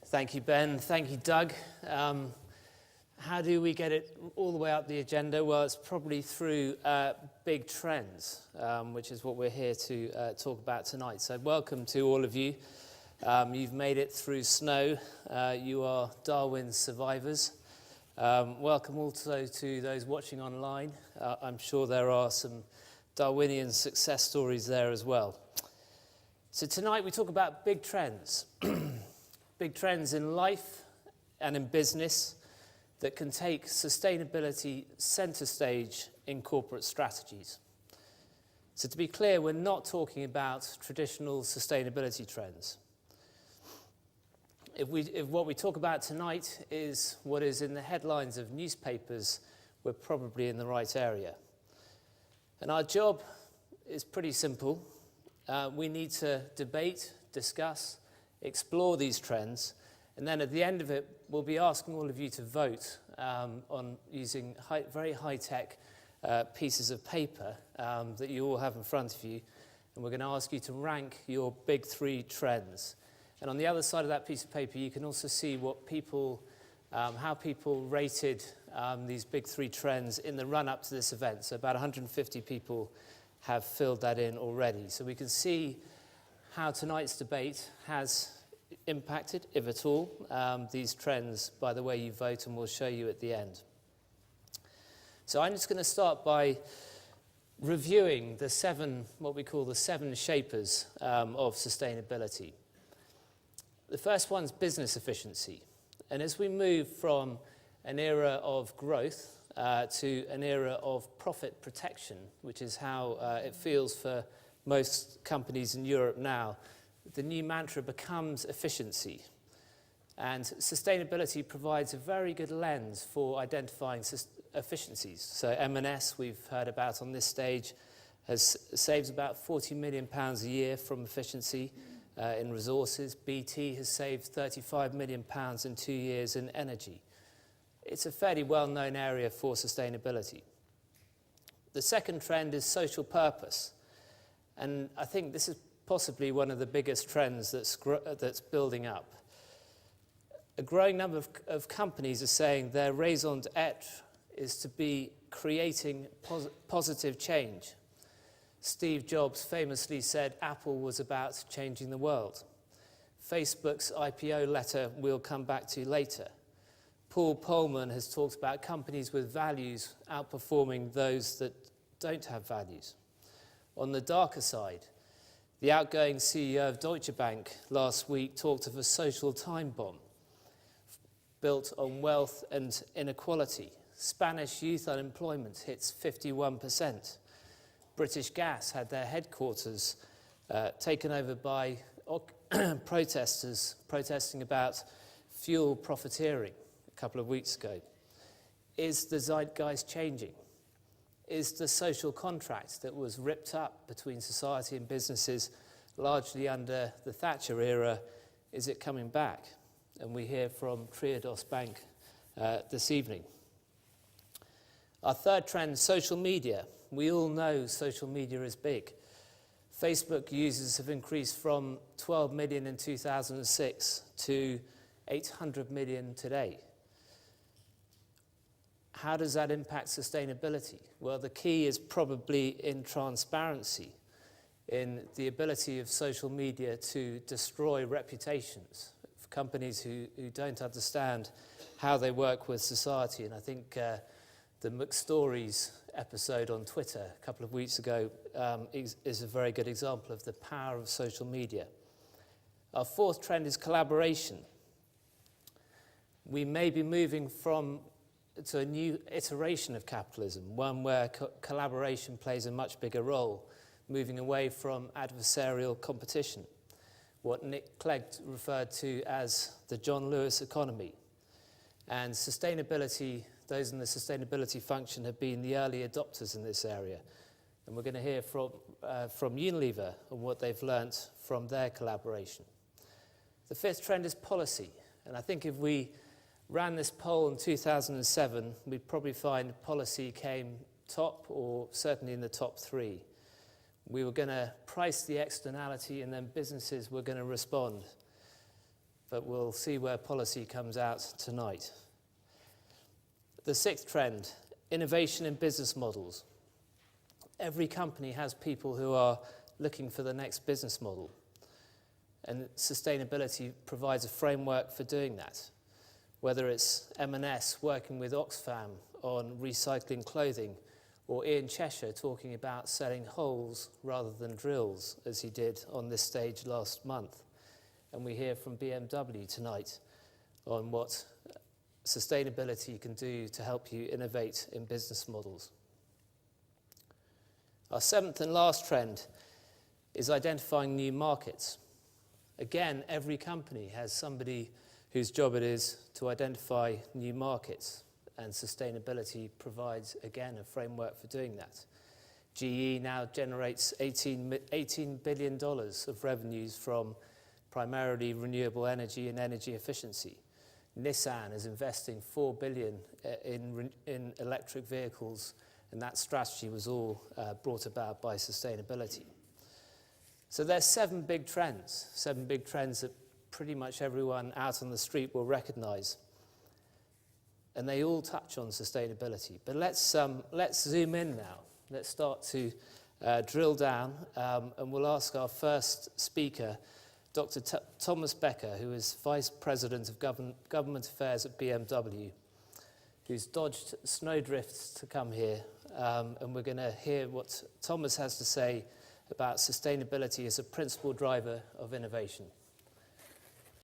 Thank you, Ben. Thank you, Doug. How do we get it all the way up the agenda? Well, it's probably through big trends, which is what we're here to talk about tonight. So welcome to all of you. You've made it through snow. You are Darwin's survivors. Welcome also to those watching online. I'm sure there are some Darwinian success stories there as well. So tonight we talk about big trends. Big trends in life and in business that can take sustainability center stage in corporate strategies. So to be clear, we're not talking about traditional sustainability trends. If what we talk about tonight is what is in the headlines of newspapers, we're probably in the right area. And our job is pretty simple. We need to debate, discuss, explore these trends, and then at the end of it, we'll be asking all of you to vote on using very high-tech pieces of paper that you all have in front of you, and we're going to ask you to rank your big three trends. And on the other side of that piece of paper, you can also see what people, how people rated these big three trends in the run-up to this event. So about 150 people have filled that in already. So we can see how tonight's debate has impacted, if at all, these trends by the way you vote, and we'll show you at the end. So I'm just going to start by reviewing the what we call the seven shapers of sustainability. The first one's business efficiency. And as we move from an era of growth to an era of profit protection, which is how it feels for most companies in Europe now, the new mantra becomes efficiency. And sustainability provides a very good lens for identifying efficiencies. So M&S, we've heard about on this stage, saves about £40 million a year from efficiency in resources. BT has saved £35 million in 2 years in energy. It's a fairly well-known area for sustainability. The second trend is social purpose. And I think this is possibly one of the biggest trends that's building up. A growing number of companies are saying their raison d'etre is to be creating positive change. Steve Jobs famously said Apple was about changing the world. Facebook's IPO letter we'll come back to later. Paul Polman has talked about companies with values outperforming those that don't have values. On the darker side, the outgoing CEO of Deutsche Bank last week talked of a social time bomb built on wealth and inequality. Spanish youth unemployment hits 51%. British Gas had their headquarters taken over by protesters protesting about fuel profiteering a couple of weeks ago. Is the zeitgeist changing? Is the social contract that was ripped up between society and businesses largely under the Thatcher era, is it coming back? And we hear from Triodos Bank this evening. Our third trend, social media. We all know social media is big. Facebook users have increased from 12 million in 2006 to 800 million today. How does that impact sustainability? Well, the key is probably in transparency, in the ability of social media to destroy reputations for companies who don't understand how they work with society. And I think the McStories episode on Twitter a couple of weeks ago is a very good example of the power of social media. Our fourth trend is collaboration. We may be moving to a new iteration of capitalism, one where collaboration plays a much bigger role, moving away from adversarial competition, what Nick Clegg referred to as the John Lewis economy. And sustainability, those in the sustainability function have been the early adopters in this area. And we're going to hear from Unilever on what they've learnt from their collaboration. The fifth trend is policy. And I think if we ran this poll in 2007, we'd probably find policy came top, or certainly in the top three. We were going to price the externality, and then businesses were going to respond. but we'll see where policy comes out tonight. The sixth trend, innovation in business models. Every company has people who are looking for the next business model, and sustainability provides a framework for doing that. Whether it's M&S working with Oxfam on recycling clothing, or Ian Cheshire talking about selling holes rather than drills, as he did on this stage last month. And we hear from BMW tonight on what sustainability can do to help you innovate in business models. Our seventh and last trend is identifying new markets. Again, every company has somebody whose job it is to identify new markets, and sustainability provides, again, a framework for doing that. GE now generates $18 billion of revenues from primarily renewable energy and energy efficiency. Nissan is investing $4 billion in electric vehicles, and that strategy was all brought about by sustainability. So there's seven big trends that pretty much everyone out on the street will recognize. And they all touch on sustainability. But let's zoom in now. Let's start to drill down, and we'll ask our first speaker, Dr. Thomas Becker, who is Vice President of Government Affairs at BMW, who's dodged snowdrifts to come here, and we're going to hear what Thomas has to say about sustainability as a principal driver of innovation.